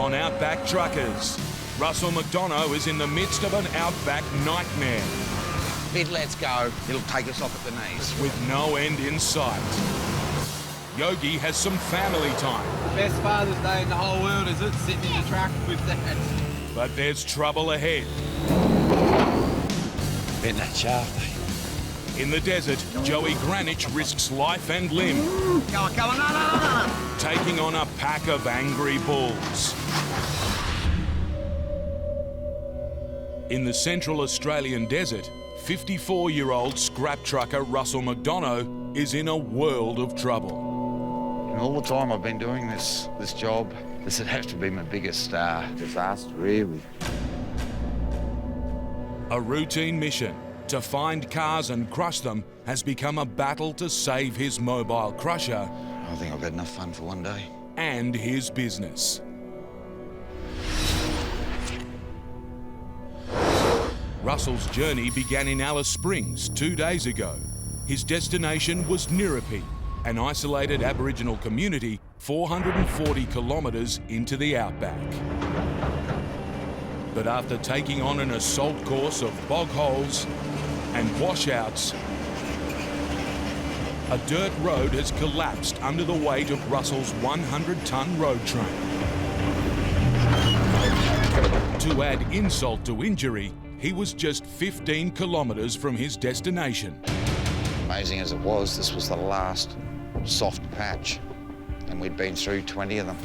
on Outback Truckers. Russell McDonough is in the midst of an Outback nightmare. Bit lets go, it'll take us off at the knees. With no end in sight. Yogi has some family time. Best Father's Day in the whole world, is it? Sitting in the truck with Dad. But there's trouble ahead. Bent that shaft. In the desert, Joey Granich risks life and limb. Go on, no. Taking on a pack of angry bulls. In the Central Australian desert, 54-year-old scrap trucker Russell McDonough is in a world of trouble. And all the time I've been doing this job, this would have to be my biggest disaster, really. A routine mission to find cars and crush them has become a battle to save his mobile crusher. I think I've had enough fun for one day. And his business. Russell's journey began in Alice Springs 2 days ago. His destination was Nirripie, an isolated Aboriginal community 440 kilometres into the outback. But after taking on an assault course of bog holes and washouts, a dirt road has collapsed under the weight of Russell's 100-ton road train. To add insult to injury, he was just 15 kilometres from his destination. Amazing as it was, this was the last soft patch, and we'd been through 20 of them.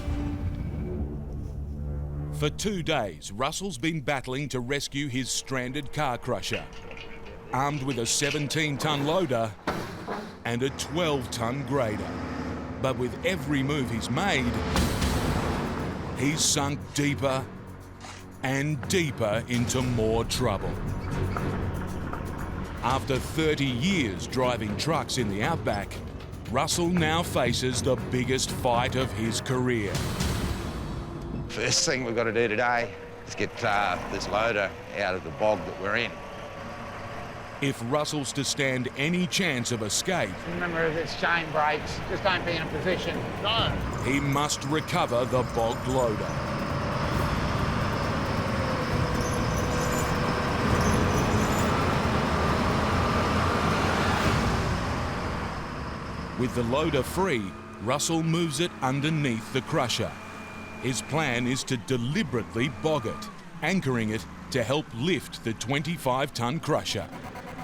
For 2 days, Russell's been battling to rescue his stranded car crusher, armed with a 17-ton loader and a 12-ton grader. But with every move he's made, he's sunk deeper and deeper into more trouble. After 30 years driving trucks in the outback, Russell now faces the biggest fight of his career. First thing we've got to do today is get this loader out of the bog that we're in. If Russell's to stand any chance of escape, remember, if it's chain breaks, just don't be in a position. No. He must recover the Bog Loader. With the loader free, Russell moves it underneath the crusher. His plan is to deliberately bog it, anchoring it to help lift the 25-ton crusher.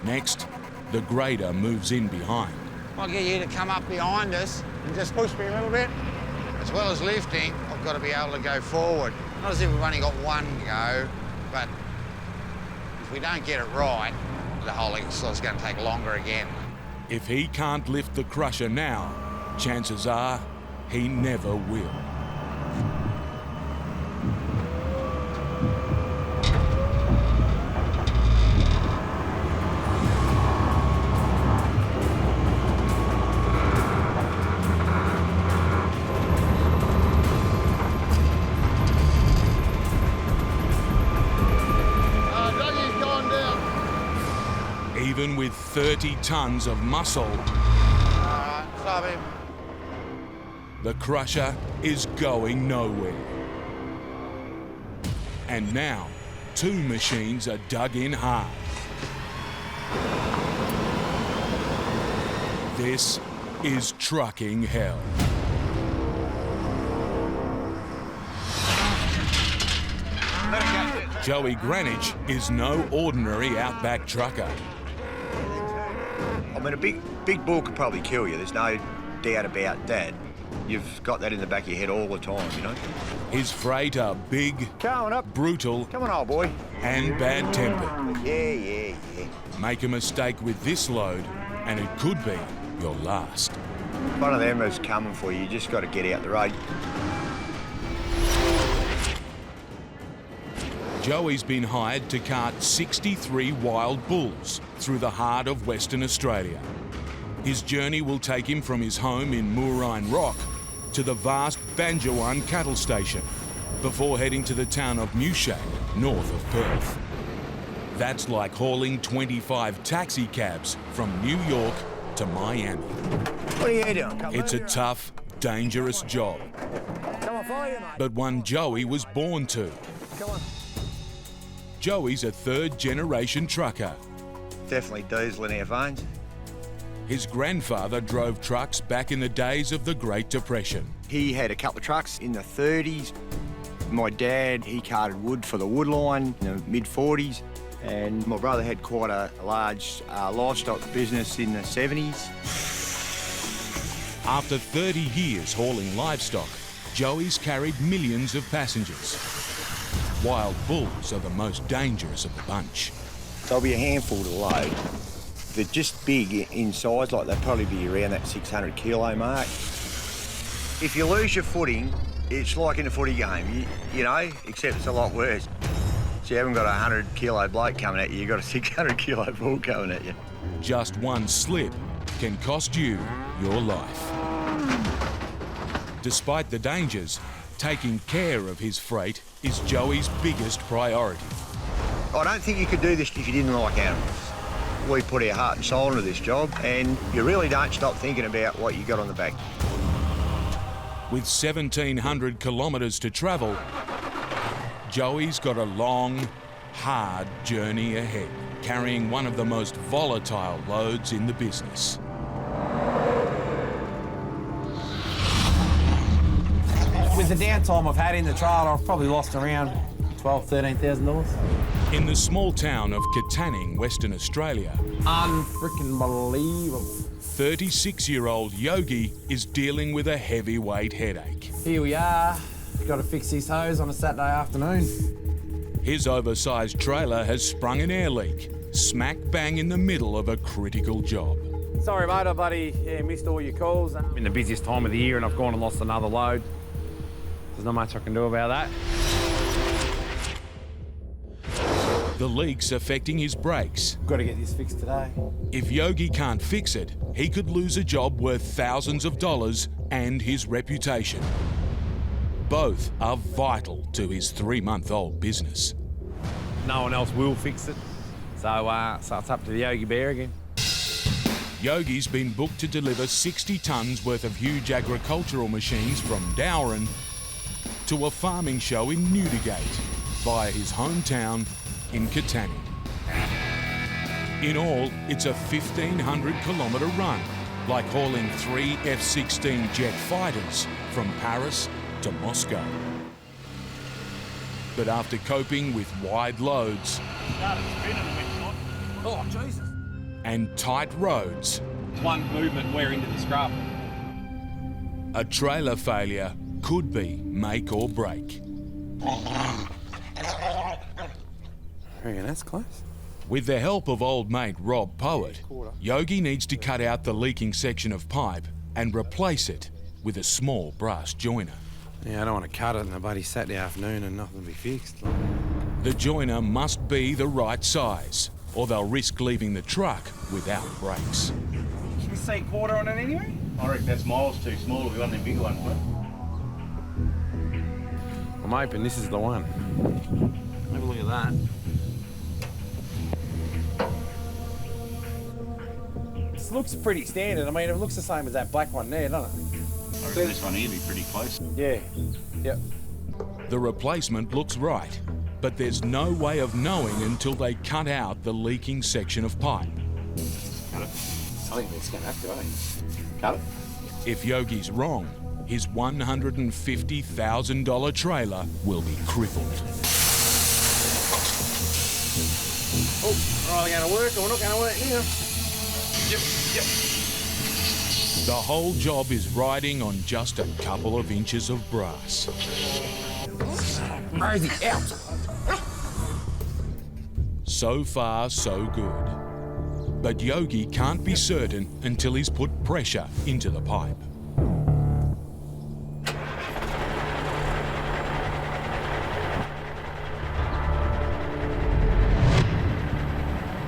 Next, the grader moves in behind. I'll get you to come up behind us and just push me a little bit. As well as lifting, I've got to be able to go forward. Not as if we've only got one go, but if we don't get it right, the whole exercise is going to take longer again. If he can't lift the crusher now, chances are he never will. Even with 30 tons of muscle, Stop him. the crusher is going nowhere. And now, 2 machines are dug in hard. This is trucking hell. Joey Granich is no ordinary outback trucker. I mean, a big bull could probably kill you. There's no doubt about that. You've got that in the back of your head all the time, you know? His freight are big, Coming up. brutal, Come on, old boy. and bad-tempered. Yeah. Make a mistake with this load, and it could be your last. One of them is coming for you. You just got to get out the road. Joey's been hired to cart 63 wild bulls through the heart of Western Australia. His journey will take him from his home in Moorine Rock to the vast Banjawan cattle station, before heading to the town of Mewshag, north of Perth. That's like hauling 25 taxi cabs from New York to Miami. What are you doing? It's a tough, dangerous job. Come on, for you, mate. but one Joey was born to. Come on. Joey's a third-generation trucker. Definitely diesel in our veins. His grandfather drove trucks back in the days of the Great Depression. He had a couple of trucks in the 30s. My dad, he carted wood for the wood line in the mid-40s. And my brother had quite a large livestock business in the 70s. After 30 years hauling livestock, Joey's carried millions of passengers. Wild bulls are the most dangerous of the bunch. They'll be a handful to load. They're just big in size, like they'll probably be around that 600 kilo mark. If you lose your footing, it's like in a footy game, you know, except it's a lot worse. So you haven't got a 100 kilo bloke coming at you, you've got a 600 kilo bull coming at you. Just one slip can cost you your life. Despite the dangers, taking care of his freight is Joey's biggest priority. I don't think you could do this if you didn't like animals. We put our heart and soul into this job, and you really don't stop thinking about what you got on the back. With 1,700 kilometres to travel, Joey's got a long, hard journey ahead, carrying one of the most volatile loads in the business. With the downtime I've had in the trailer, I've probably lost around $12,000, $13,000. In the small town of Katanning, Western Australia, Unfreaking believable. 36-year-old Yogi is dealing with a heavyweight headache. Here we are. Got to fix this hose on a Saturday afternoon. His oversized trailer has sprung an air leak, smack bang in the middle of a critical job. Sorry, mate, I bloody missed all your calls. In the busiest time of the year, and I've gone and lost another load. There's not much I can do about that. The leak's affecting his brakes. Got to get this fixed today. If Yogi can't fix it, he could lose a job worth thousands of dollars and his reputation. Both are vital to his 3-month-old business. No one else will fix it, so it's up to the Yogi Bear again. Yogi's been booked to deliver 60 tonnes worth of huge agricultural machines from Dowran to a farming show in Newdigate via his hometown in Katanning. In all, it's a 1,500-kilometre run, like hauling 3 F-16 jet fighters from Paris to Moscow. But after coping with wide loads Oh, Jesus. and tight roads, One movement, we're into the scrub. a trailer failure could be make or break. I reckon that's close. With the help of old mate Rob Poet, Yogi needs to cut out the leaking section of pipe and replace it with a small brass joiner. Yeah, I don't want to cut it in a bloody Saturday afternoon and nothing will be fixed. The joiner must be the right size, or they'll risk leaving the truck without brakes. Can you see quarter on it anyway? I reckon that's miles too small if we want them bigger ones, but I'm hoping this is the one. Have a look at that. This looks pretty standard. I mean, it looks the same as that black one there, doesn't it? I reckon this one here be pretty close. Yeah. Yep. The replacement looks right, but there's no way of knowing until they cut out the leaking section of pipe. Cut it. I think it's going to have to, I think. Cut it. If Yogi's wrong, his $150,000 trailer will be crippled. Oh, are they going to work or we're not going to work here? Yep. The whole job is riding on just a couple of inches of brass. Rosie, out! So far, so good. But Yogi can't be certain until he's put pressure into the pipe.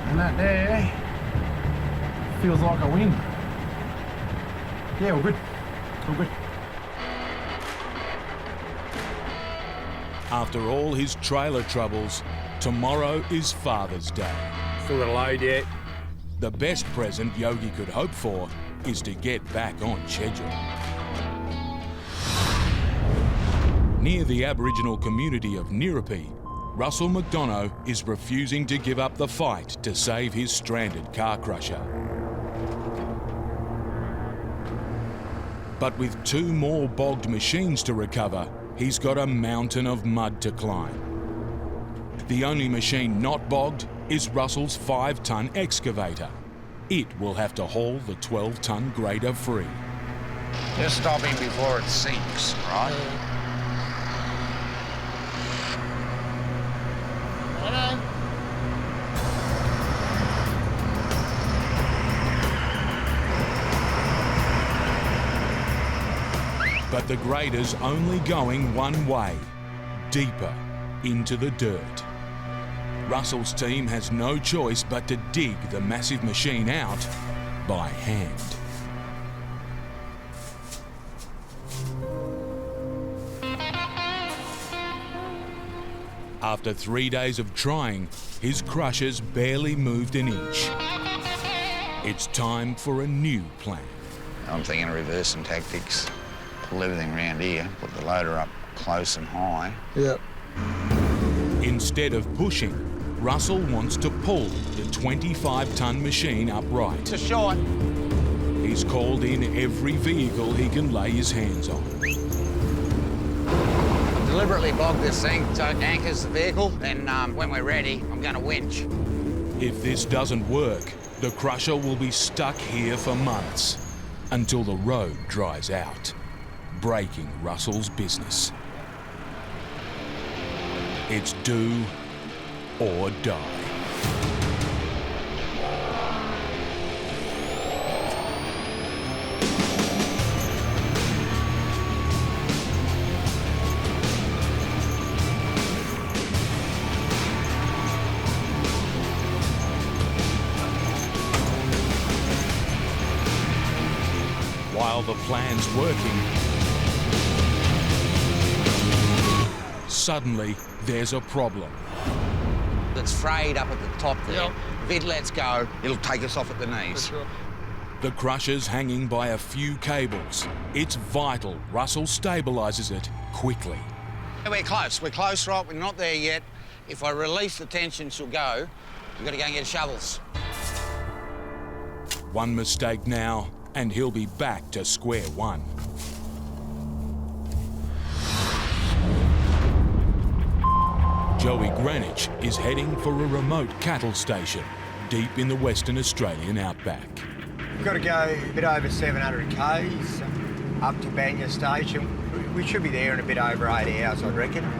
And that there feels like a win. Yeah, we're good. We're good. After all his trailer troubles, tomorrow is Father's Day. Still got a load yet. The best present Yogi could hope for is to get back on schedule. Near the Aboriginal community of Nirripee, Russell McDonough is refusing to give up the fight to save his stranded car crusher. But with 2 more bogged machines to recover, he's got a mountain of mud to climb. The only machine not bogged is Russell's 5-ton excavator. It will have to haul the 12-ton grader free. Just stop him before it sinks, right? But the grader's only going one way, deeper into the dirt. Russell's team has no choice but to dig the massive machine out by hand. After 3 days of trying, his crushers barely moved an inch. It's time for a new plan. I'm thinking of reversing tactics. Pull everything around here, put the loader up close and high. Yep. Instead of pushing, Russell wants to pull the 25-ton machine upright. It's a shot. He's called in every vehicle he can lay his hands on. Deliberately bog this thing so it anchors the vehicle. Then when we're ready, I'm going to winch. If this doesn't work, the crusher will be stuck here for months until the road dries out, breaking Russell's business. It's do or die. While the plan's working, suddenly there's a problem. It's frayed up at the top there. Yep. If it lets go, it'll take us off at the knees. Sure. The crusher's hanging by a few cables. It's vital Russell stabilises it quickly. We're close, right? We're not there yet. If I release the tension, she'll go. We've got to go and get shovels. One mistake now, and he'll be back to square one. Joey Greenwich is heading for a remote cattle station deep in the Western Australian outback. We've got to go a bit over 700 k's up to Banya Station. We should be there in a bit over 8 hours, I reckon.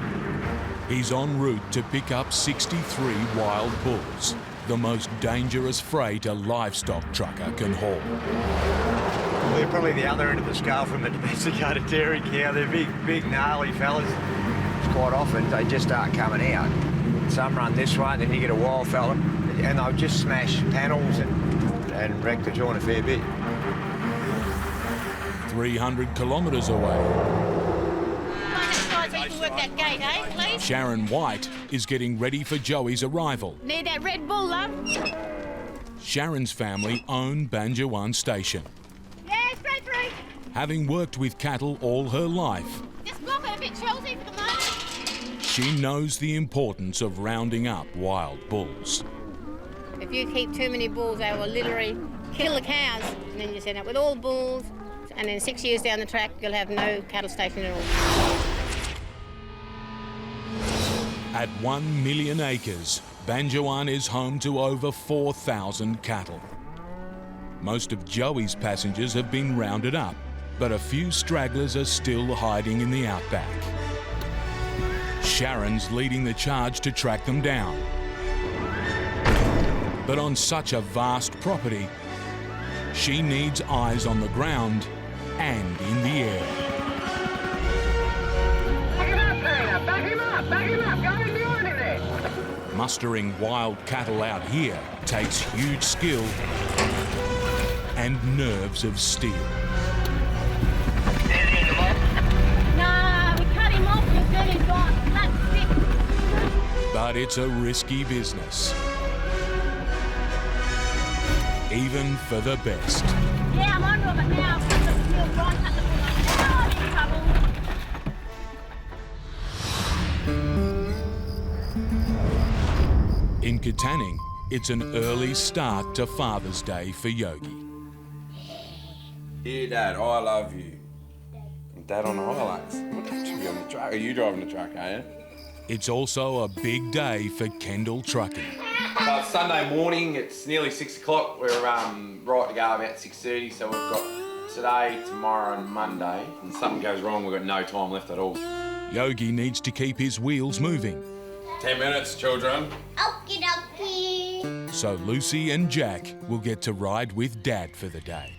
He's en route to pick up 63 wild bulls, the most dangerous freight a livestock trucker can haul. Well, they're probably the other end of the scale from the domesticated dairy cow. They're big, gnarly fellas. Quite often they just start coming out. Some run this way, then you get a wild fella, and they'll just smash panels and wreck the joint a fair bit. 300 kilometres away, Work that gate, eh, please? Sharon White is getting ready for Joey's arrival. Need that Red Bull, love? Sharon's family own Banjawan Station. Yeah, straight through. Having worked with cattle all her life, Just block it a bit, Chelsea, for the moment. she knows the importance of rounding up wild bulls. If you keep too many bulls, they will literally kill the cows. And then you end up with all bulls, and then 6 years down the track, you'll have no cattle station at all. At 1 million acres, Banjawan is home to over 4,000 cattle. Most of Joey's passengers have been rounded up, but a few stragglers are still hiding in the outback. Sharon's leading the charge to track them down. But on such a vast property, she needs eyes on the ground and in the air. Back him up, Peter! Back him up! Back him up! Go and do anything! Mustering wild cattle out here takes huge skill and nerves of steel. Nah, we cut him off and then he's gone. That's sick. But it's a risky business, even for the best. Yeah, I'm on Robert now. Cut the steel, Ron, cut the bull. Oh, I'm in trouble. In Katanning, it's an early start to Father's Day for Yogi. Dear Dad, I love you. Dad on the highlights. What should be on the truck? Are you driving the truck, are you? It's also a big day for Kendall Trucking. So it's Sunday morning, it's nearly 6 o'clock. We're right to go about 6:30, so we've got today, tomorrow and Monday. And something goes wrong, we've got no time left at all. Yogi needs to keep his wheels moving. 10 minutes, children. Okie dokie. So Lucy and Jack will get to ride with Dad for the day.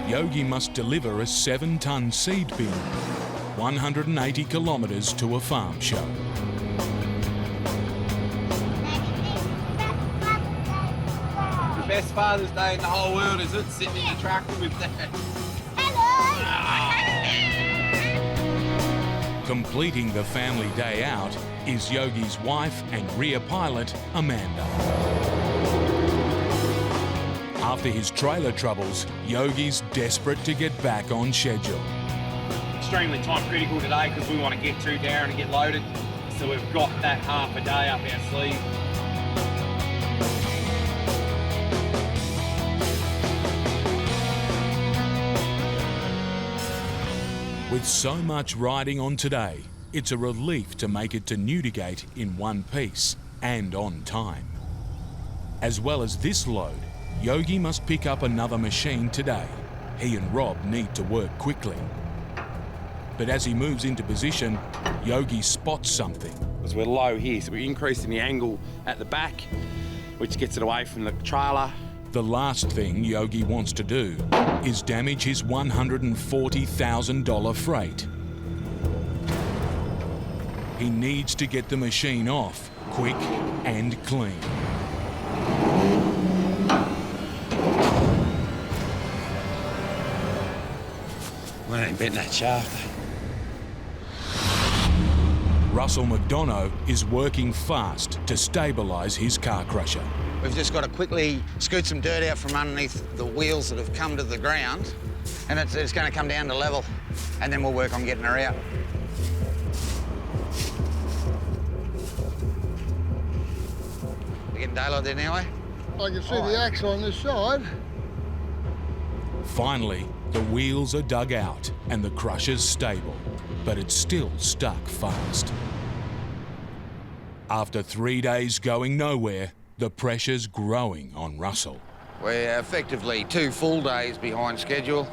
Yogi must deliver a 7-ton seed bin, 180 kilometres to a farm show. The best Father's Day in the whole world, is it? Sitting in the tractor with Dad. Completing the family day out is Yogi's wife and rear pilot, Amanda. After his trailer troubles, Yogi's desperate to get back on schedule. Extremely time critical today because we want to get to Darren and get loaded. So we've got that half a day up our sleeve. With so much riding on today, it's a relief to make it to Newdigate in one piece and on time. As well as this load, Yogi must pick up another machine today. He and Rob need to work quickly. But as he moves into position, Yogi spots something. Because we're low here, so we're increasing the angle at the back, which gets it away from the trailer. The last thing Yogi wants to do is damage his $140,000 freight. He needs to get the machine off quick and clean. We ain't bent that shaft. Russell McDonough is working fast to stabilise his car crusher. We've just got to quickly scoot some dirt out from underneath the wheels that have come to the ground, and it's going to come down to level, and then we'll work on getting her out. You getting daylight there now, eh? I can see the axle on this side. Finally, the wheels are dug out and the crusher's stable, but it's still stuck fast. After 3 days going nowhere, the pressure's growing on Russell. We're effectively 2 full days behind schedule.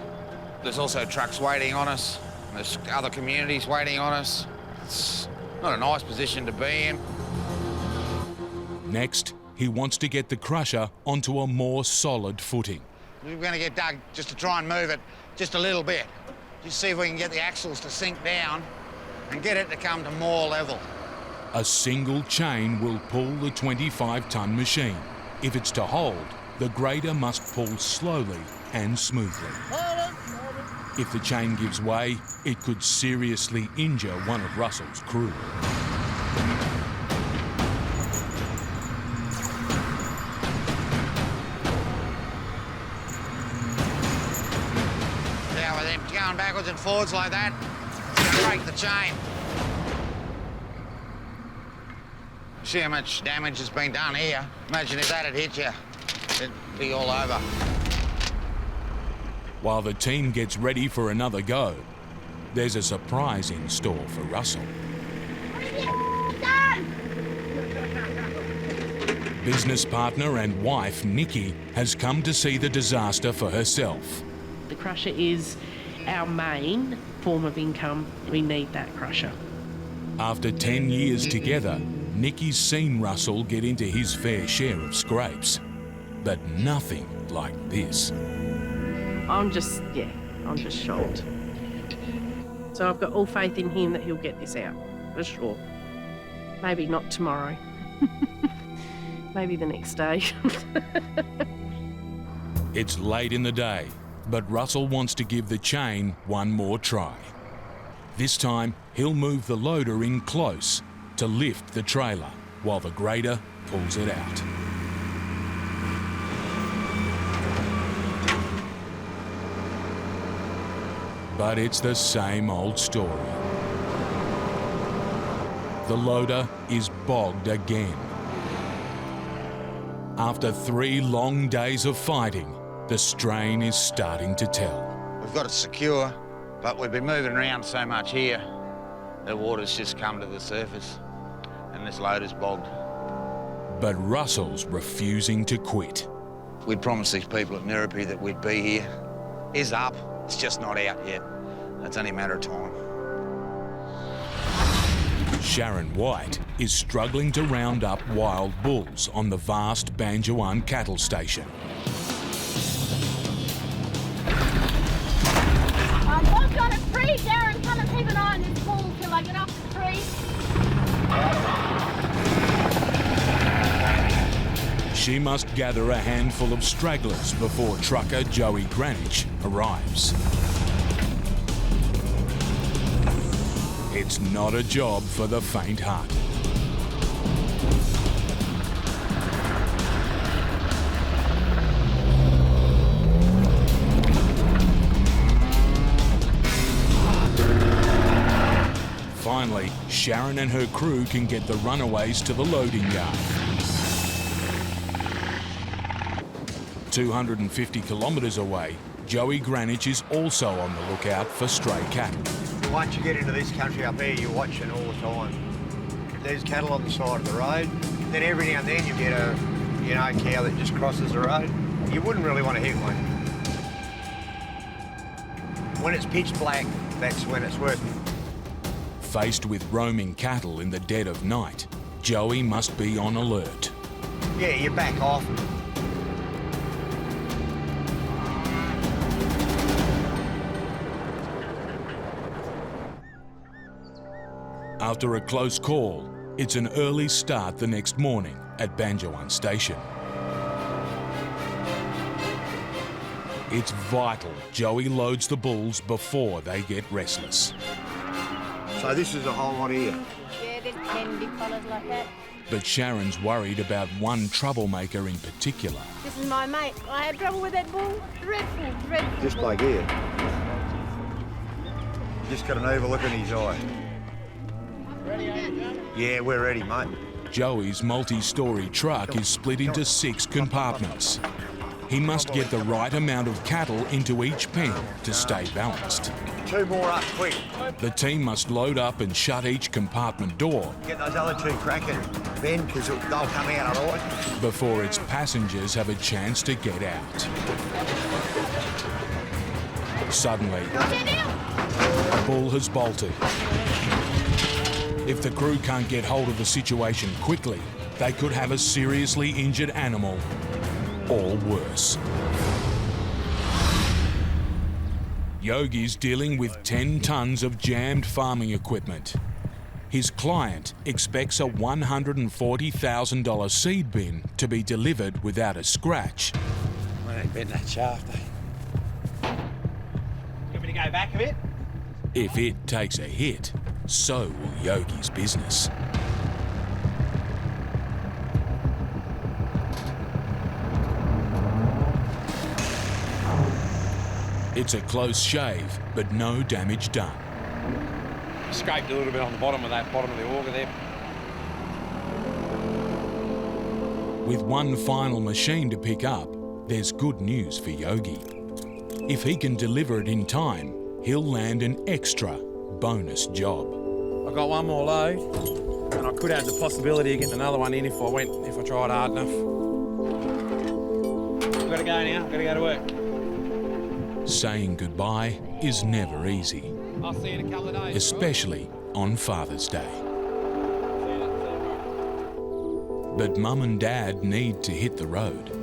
There's also trucks waiting on us. There's other communities waiting on us. It's not a nice position to be in. Next, he wants to get the crusher onto a more solid footing. We're going to get dug just to try and move it just a little bit. Just see if we can get the axles to sink down and get it to come to more level. A single chain will pull the 25-ton machine. If it's to hold, the grader must pull slowly and smoothly. If the chain gives way, it could seriously injure one of Russell's crew. Yeah, with them going backwards and forwards like that, it's going to break the chain. See how much damage has been done here. Imagine if that had hit you, it'd be all over. While the team gets ready for another go, there's a surprise in store for Russell. Business partner and wife Nikki has come to see the disaster for herself. The crusher is our main form of income. We need that crusher. After 10 years together, Nikki's seen Russell get into his fair share of scrapes, but nothing like this. I'm just shocked. So I've got all faith in him that he'll get this out, for sure. Maybe not tomorrow. Maybe the next day. It's late in the day, but Russell wants to give the chain one more try. This time, he'll move the loader in close to lift the trailer while the grader pulls it out. But it's the same old story. The loader is bogged again. After 3 long days of fighting, the strain is starting to tell. We've got it secure, but we've been moving around so much here, the water's just come to the surface and this loader's bogged. But Russell's refusing to quit. We'd promised these people at Nirripy that we'd be here. Is up, it's just not out yet. It's only a matter of time. Sharon White is struggling to round up wild bulls on the vast Banjuan cattle station. I've got a tree, Sharon. Come and keep an eye on this bull till I get off the tree. She must gather a handful of stragglers before trucker Joey Greenwich arrives. It's not a job for the faint-hearted. Finally, Sharon and her crew can get the runaways to the loading yard. 250 kilometres away, Joey Greenwich is also on the lookout for stray cattle. Once you get into this country up here, you're watching all the time. There's cattle on the side of the road. Then every now and then you get a, cow that just crosses the road. You wouldn't really want to hit one. When it's pitch black, that's when it's worth it. Faced with roaming cattle in the dead of night, Joey must be on alert. Yeah, you back off. After a close call, it's an early start the next morning at Banjuan Station. It's vital Joey loads the bulls before they get restless. So this is a whole lot here. Yeah, there's 10 big fellas like that. But Sharon's worried about one troublemaker in particular. This is my mate. I had trouble with that bull. Dreadful. Just like here. Just got an overlook in his eye. Yeah, we're ready, mate. Joey's multi-storey truck is split into 6 compartments. He must get the right amount of cattle into each pen to stay balanced. 2 more up, quick. The team must load up and shut each compartment door Get those other 2 cracking, Ben, because they'll come out otherwise. before its passengers have a chance to get out. Suddenly, a bull has bolted. If the crew can't get hold of the situation quickly, they could have a seriously injured animal, or worse. Yogi's dealing with 10 tons of jammed farming equipment. His client expects a $140,000 seed bin to be delivered without a scratch. I ain't bent that shaft, eh? You want me to go back a bit? If it takes a hit, so will Yogi's business. It's a close shave, but no damage done. Scraped a little bit on the bottom of the auger there. With one final machine to pick up, there's good news for Yogi. If he can deliver it in time, he'll land an extra bonus job. I got one more load, and I could have the possibility of getting another one in if I tried hard enough. I've got to go now. I've got to go to work. Saying goodbye is never easy, I'll see you in a couple of days. especially on Father's Day. But Mum and Dad need to hit the road.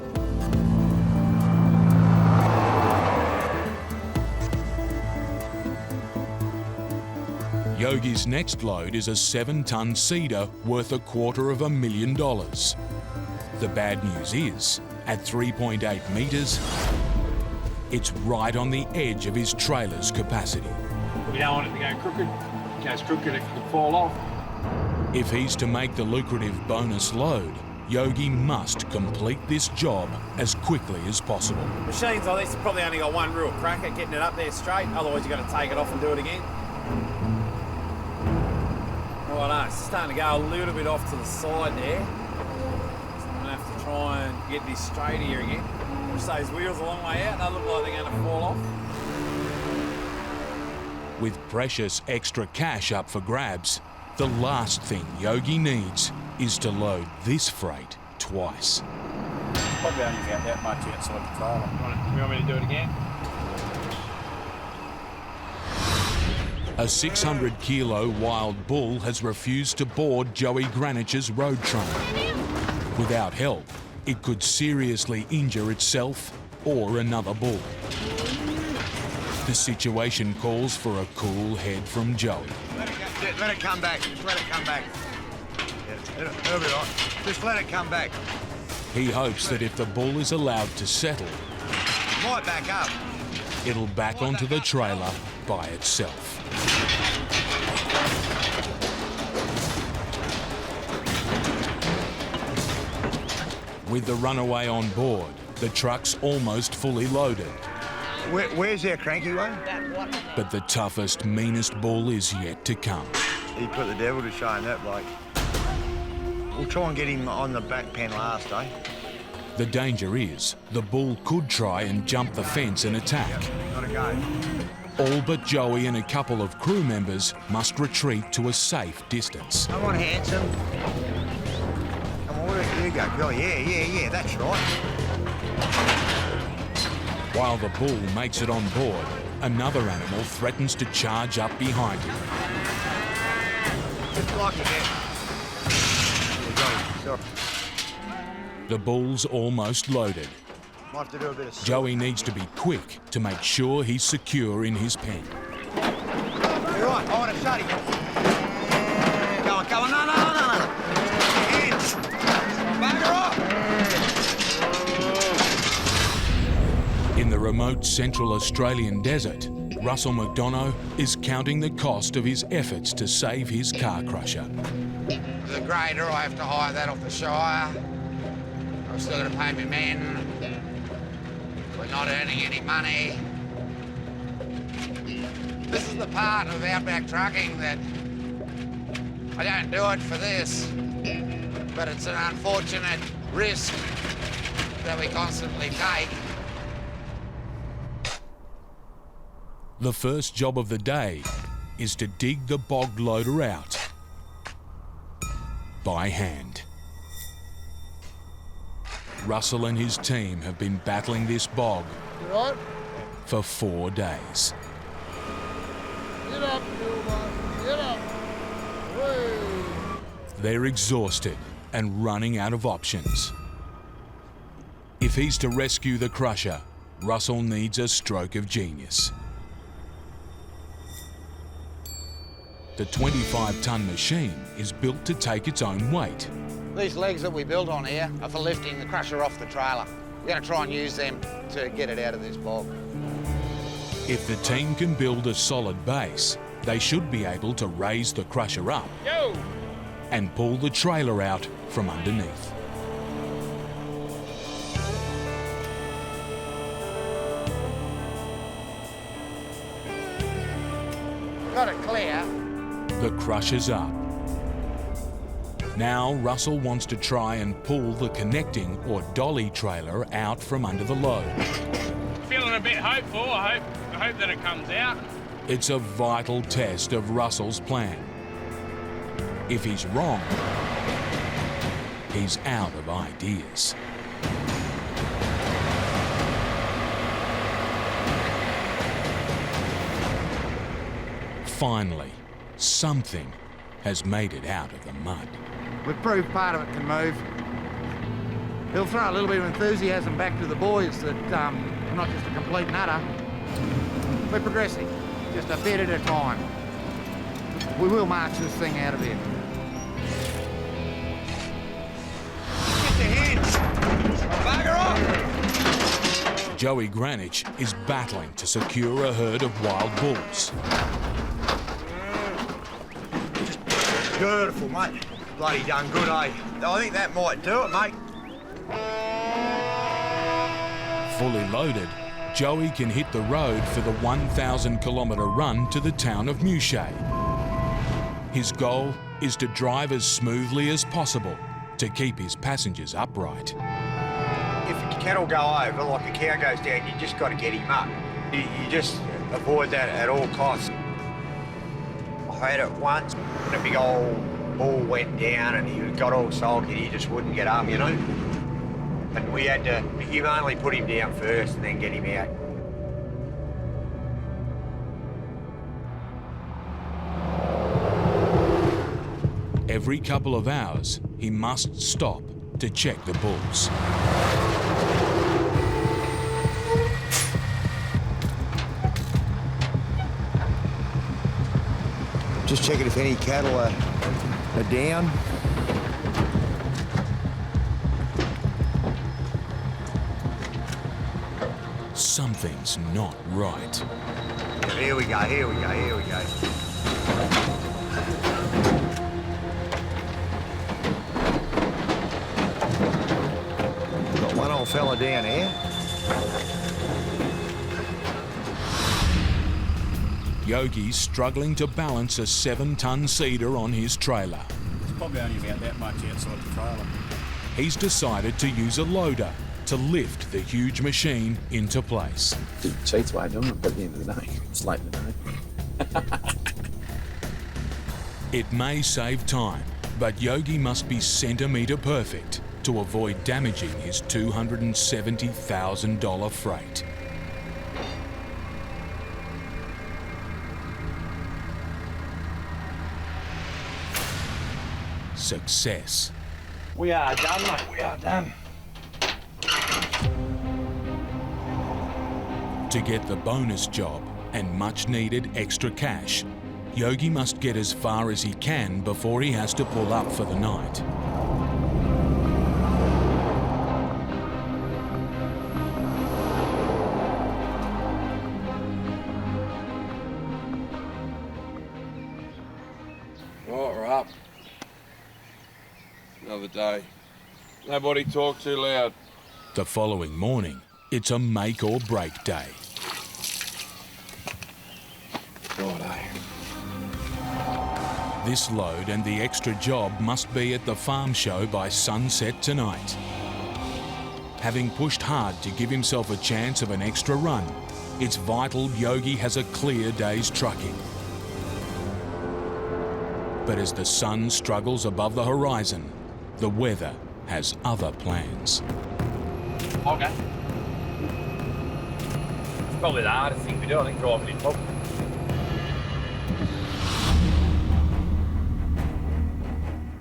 Yogi's next load is a 7-ton Cedar worth $250,000. The bad news is, at 3.8 metres, it's right on the edge of his trailer's capacity. We don't want it to go crooked. If it goes crooked, it could fall off. If he's to make the lucrative bonus load, Yogi must complete this job as quickly as possible. Machines like this have probably only got one real crack at getting it up there straight, otherwise you've got to take it off and do it again. Oh no, it's starting to go a little bit off to the side there. So I'm going to have to try and get this straight here again. Push those wheels a long way out, they look like they're going to fall off. With precious extra cash up for grabs, the last thing Yogi needs is to load this freight twice. Probably only about that much outside the trailer. You want me to do it again? A 600-kilo wild bull has refused to board Joey Granich's road train. Without help, it could seriously injure itself or another bull. The situation calls for a cool head from Joey. Let it come back. Just let it come back. Yeah, it'll be right. Just let it come back. He hopes that if the bull is allowed to settle, It might back up. it'll back onto the trailer by itself. With the runaway on board, the truck's almost fully loaded. Where's our cranky one? But the toughest, meanest bull is yet to come. He put the devil to shame, that bloke. We'll try and get him on the back pen last, eh? The danger is the bull could try and jump the fence and attack. Gotta go. All but Joey and a couple of crew members must retreat to a safe distance. Come on, handsome. Come on, where you go, girl? Yeah, that's right. While the bull makes it on board, another animal threatens to charge up behind him. Just like it. Sorry. The bull's almost loaded. Might have to do a bit of... Joey needs to be quick to make sure he's secure in his pen. You're right, I want to shut him. Go on, no. Hands. Bugger off. In the remote Central Australian desert, Russell McDonough is counting the cost of his efforts to save his car crusher. The grader, I have to hire that off the Shire. I've still got to pay my men. We're not earning any money. This is the part of Outback trucking that I don't do it for this, but it's an unfortunate risk that we constantly take. The first job of the day is to dig the bog loader out by hand. Russell and his team have been battling this bog for 4 days. Get up, Bill, get up. Way. They're exhausted and running out of options. If he's to rescue the crusher, Russell needs a stroke of genius. The 25-ton machine is built to take its own weight. These legs that we built on here are for lifting the crusher off the trailer. We're going to try and use them to get it out of this bog. If the team can build a solid base, they should be able to raise the crusher up and pull the trailer out from underneath. Got it clear. The crusher's up. Now Russell wants to try and pull the connecting or dolly trailer out from under the load. Feeling a bit hopeful. I hope that it comes out. It's a vital test of Russell's plan. If he's wrong, he's out of ideas. Finally, something has made it out of the mud. We've proved part of it can move. He'll throw a little bit of enthusiasm back to the boys that I'm not just a complete nutter. We're progressing, just a bit at a time. We will march this thing out of here. Get the hands. Bugger off. Joey Granich is battling to secure a herd of wild bulls. Beautiful, mate. Bloody done good, eh? I think that might do it, mate. Fully loaded, Joey can hit the road for the 1,000-kilometre run to the town of Mouchet. His goal is to drive as smoothly as possible to keep his passengers upright. If a cattle go over, like a cow goes down, you just got to get him up. You just avoid that at all costs. I had it once, and a big old bull went down and he got all sulky, he just wouldn't get up, you know? And we had to, you only put him down first and then get him out. Every couple of hours, he must stop to check the bulls. Just checking if any cattle are down. Something's not right. Here we go, here we go, here we go. We've got one old fella down here. Yogi's struggling to balance a 7-ton Cedar on his trailer. It's probably only about that much outside the trailer. He's decided to use a loader to lift the huge machine into place. The cheats way of doing it, but at the end of the day, it's late in the day. It may save time, but Yogi must be centimetre perfect to avoid damaging his $270,000 freight. Success. We are done, mate. We are done. To get the bonus job and much needed extra cash, Yogi must get as far as he can before he has to pull up for the night. Right, we're up. Another day. Nobody talk too loud. The following morning, it's a make or break day. Righto. This load and the extra job must be at the farm show by sunset tonight. Having pushed hard to give himself a chance of an extra run, it's vital Yogi has a clear day's trucking. But as the sun struggles above the horizon, the weather has other plans. Okay. It's probably the hardest thing we do, I think, driving in fog.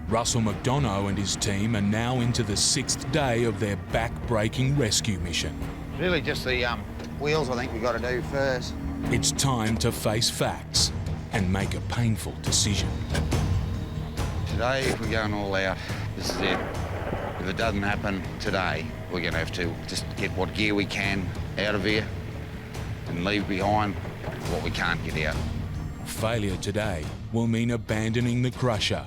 Russell McDonough and his team are now into the 6th day of their backbreaking rescue mission. Really just the wheels I think we've got to do first. It's time to face facts and make a painful decision. Today we're going all out. This is it. If it doesn't happen today, we're going to have to just get what gear we can out of here and leave behind what we can't get out. Failure today will mean abandoning the crusher,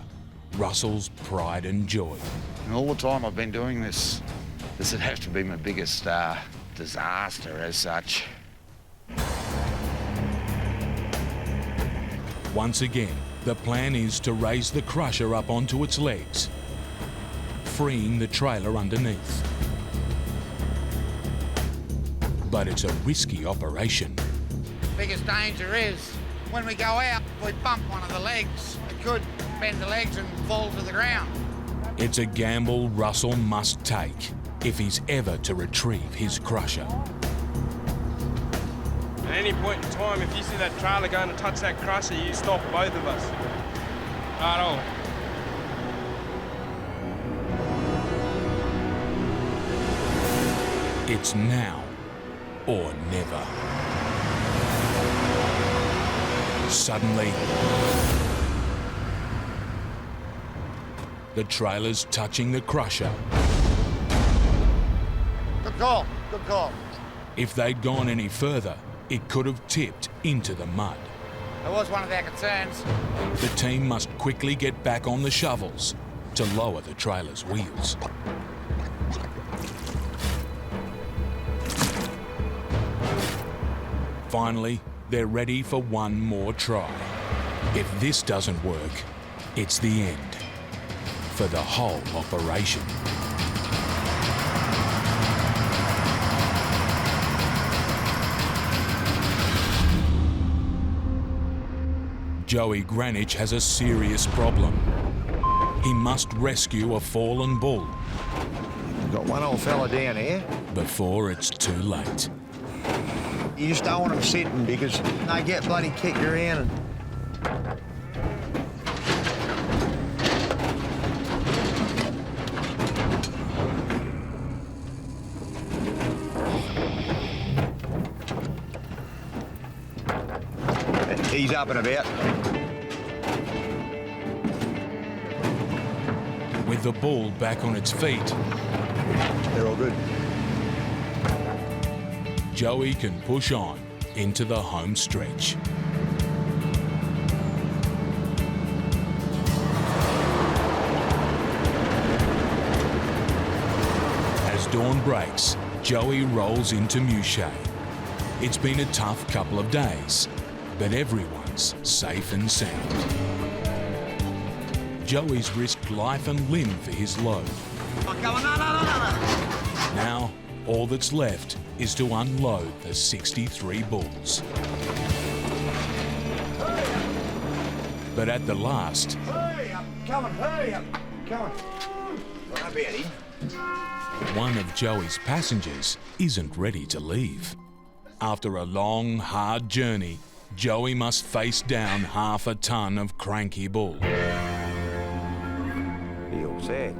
Russell's pride and joy. And all the time I've been doing this, this would have to be my biggest disaster as such. Once again, the plan is to raise the crusher up onto its legs, freeing the trailer underneath. But it's a risky operation. Biggest danger is when we go out, we bump one of the legs. It could bend the legs and fall to the ground. It's a gamble Russell must take if he's ever to retrieve his crusher. At any point in time, if you see that trailer going to touch that crusher, you stop both of us. Right on. It's now or never. Suddenly, the trailer's touching the crusher. Good call, good call. If they'd gone any further, it could have tipped into the mud. That was one of our concerns. The team must quickly get back on the shovels to lower the trailer's wheels. Finally, they're ready for one more try. If this doesn't work, it's the end for the whole operation. Joey Greenwich has a serious problem. He must rescue a fallen bull. We've got one old fella down here. Before it's too late. You just don't want them sitting because they get bloody kicked around. He's up and about. With the bull back on its feet, they're all good. Joey can push on into the home stretch. As dawn breaks, Joey rolls into Mouchet. It's been a tough couple of days, but everyone's safe and sound. Joey's risked life and limb for his load. Now, all that's left is to unload the 63 bulls. But at the last, Hurry up, coming, hurry up, coming. What about him? One of Joey's passengers isn't ready to leave. After a long, hard journey, Joey must face down half a ton of cranky bull. He all sad.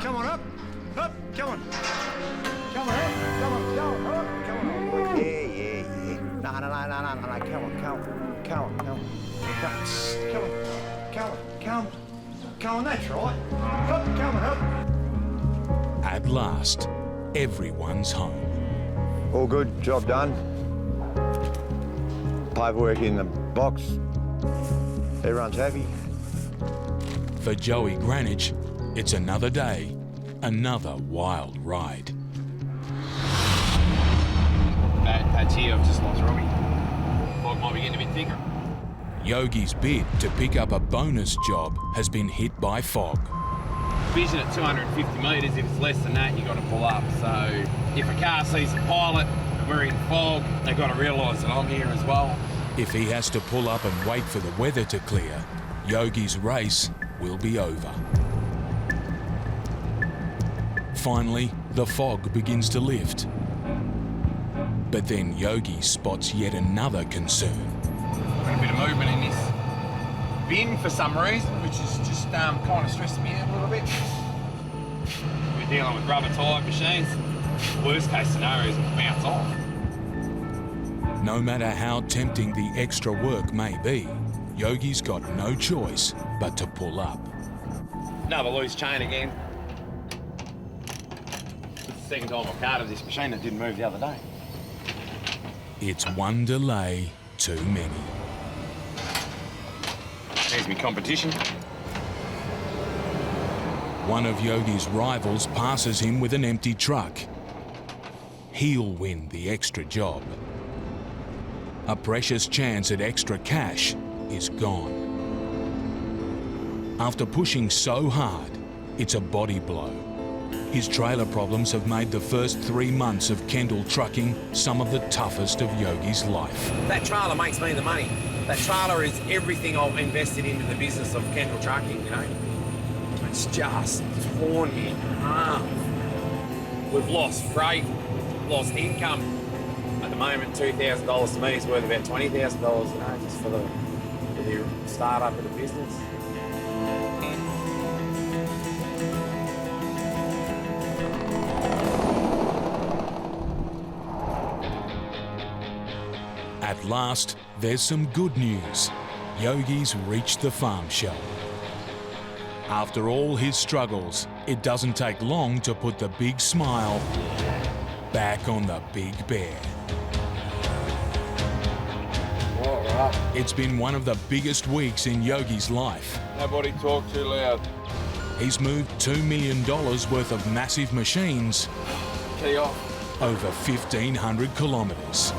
Come on up, come on. Come on, up, come on, up, come on. Yeah. No, come on, that's right. Up, come on, up. At last, everyone's home. All good, job done. Paperwork in the box. Everyone's happy. For Joey Greenwich, it's another day, another wild ride. Bad patch here, I've just lost Robbie. Fog might be getting a bit thicker. Yogi's bid to pick up a bonus job has been hit by fog. Vision at 250 metres, if it's less than that, you've got to pull up. So if a car sees the pilot and we're in fog, they've got to realise that I'm here as well. If he has to pull up and wait for the weather to clear, Yogi's race will be over. Finally, the fog begins to lift. But then Yogi spots yet another concern. Got a bit of movement in this bin for some reason, which is just kind of stressing me out a little bit. We're dealing with rubber tyre machines. Worst case scenario is it bounce off. No matter how tempting the extra work may be, Yogi's got no choice but to pull up. Another loose chain again. It's the second time I've carted this machine that didn't move the other day. It's one delay too many. There's my competition. One of Yogi's rivals passes him with an empty truck. He'll win the extra job. A precious chance at extra cash is gone. After pushing so hard, it's a body blow. His trailer problems have made the first 3 months of Kendall trucking some of the toughest of Yogi's life. That trailer makes me the money. That trailer is everything I've invested into the business of Kendall trucking, you know. It's just torn me in half. We've lost freight, lost income. At the moment, $2,000 to me is worth about $20,000, you know, just for the start-up of the business. At last, there's some good news. Yogi's reached the farm show. After all his struggles, it doesn't take long to put the big smile back on the big bear. All right. up. It's been one of the biggest weeks in Yogi's life. Nobody talk too loud. He's moved $2 million worth of massive machines Key off. over 1,500 kilometres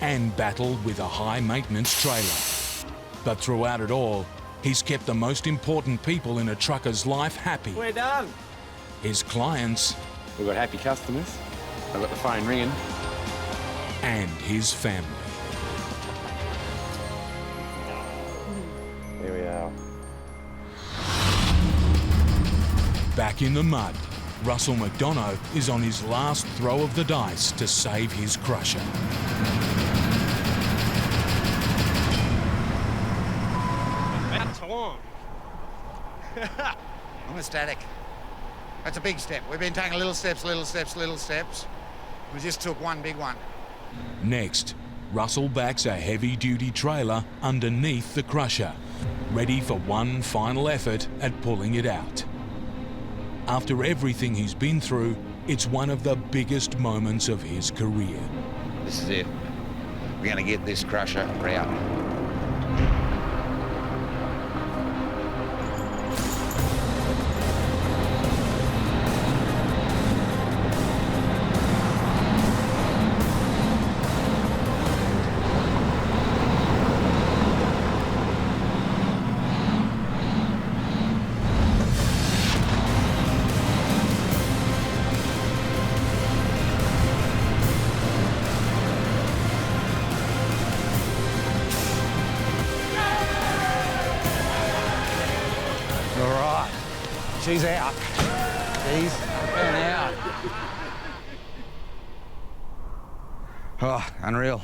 and battled with a high-maintenance trailer. But throughout it all, he's kept the most important people in a trucker's life happy. We're done. His clients We've got happy customers. I've got the phone ringing. and his family. There we are. Back in the mud, Russell McDonough is on his last throw of the dice to save his crusher. About time. I'm ecstatic. That's a big step. We've been taking little steps, little steps, little steps. We just took one big one. Next, Russell backs a heavy-duty trailer underneath the crusher, ready for one final effort at pulling it out. After everything he's been through, it's one of the biggest moments of his career. This is it. We're going to get this crusher out. All right. She's out. She's up and out. Oh, unreal.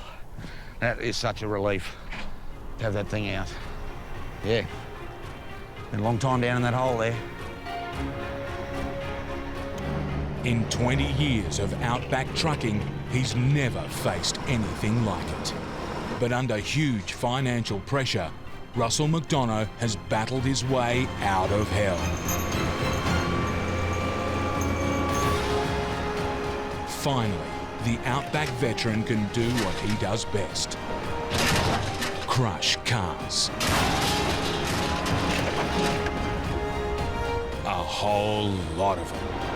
That is such a relief to have that thing out. Yeah. Been a long time down in that hole there. In 20 years of Outback trucking, he's never faced anything like it. But under huge financial pressure, Russell McDonough has battled his way out of hell. Finally, the Outback veteran can do what he does best: crush cars. A whole lot of them.